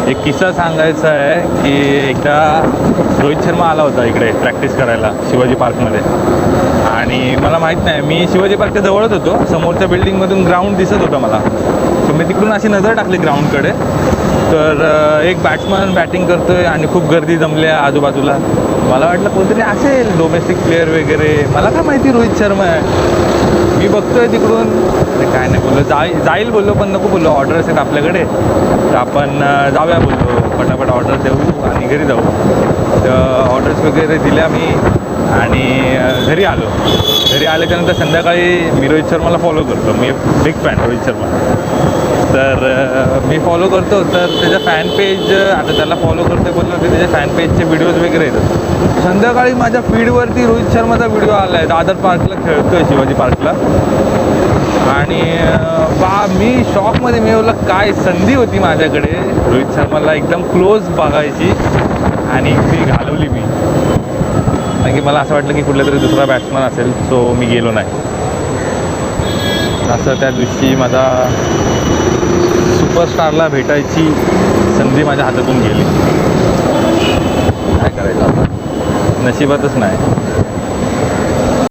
एक किस्सा सांगायचा आहे की एकदा रोहित शर्मा आला होता इकडे प्रॅक्टिस करायला शिवाजी पार्कमध्ये. आणि मला माहीत नाही, मी शिवाजी पार्कच्या जवळच होतो, समोरच्या बिल्डिंगमधून ग्राउंड दिसत होतं मला. सो मी तिकडून अशी नजर टाकली ग्राउंडकडे, तर एक बॅट्समन बॅटिंग करतो आहे आणि खूप गर्दी जमली आहे आजूबाजूला. मला वाटलं कोणतरी असेल डोमेस्टिक प्लेअर वगैरे, मला काय माहिती रोहित शर्मा आहे. मी बघतोय तिकडून, काय नाही बोललो, जाईल बोललो, पण नको बोललो, ऑर्डर्स आहेत आपल्याकडे, तर आपण जाऊया बोललो, पटापट ऑर्डर देऊ आणि घरी जाऊ. तर ऑर्डर्स वगैरे दिल्या मी आणि घरी आलो. घरी आल्याच्यानंतर संध्याकाळी मी रोहित शर्माला फॉलो करतो, मी बिग फॅन रोहित शर्मा. तर मी फॉलो करतो, तर त्याच्या फॅन पेज, आता त्याला फॉलो करतो बोललो की त्याच्या फॅन पेजचे व्हिडिओज वगैरे येतात. संध्याकाळी माझ्या फीडवरती रोहित शर्माचा व्हिडिओ आला आहे, दादर पार्कला खेळतो आहे, शिवाजी पार्कला. आणि मी शॉकमध्ये, मी बोललं काय संधी होती माझ्याकडे रोहित शर्माला एकदम क्लोज बघायची, आणि ती घालवली मी. कारण की मला असं वाटलं की कुठला तरी दुसरा बॅट्समन असेल, सो मी गेलो नाही. असं त्या दिवशी माझा सुपरस्टारला भेटायची संधी माझ्या हातातून गेली. काय करायचं आता, नशिबातच नाही.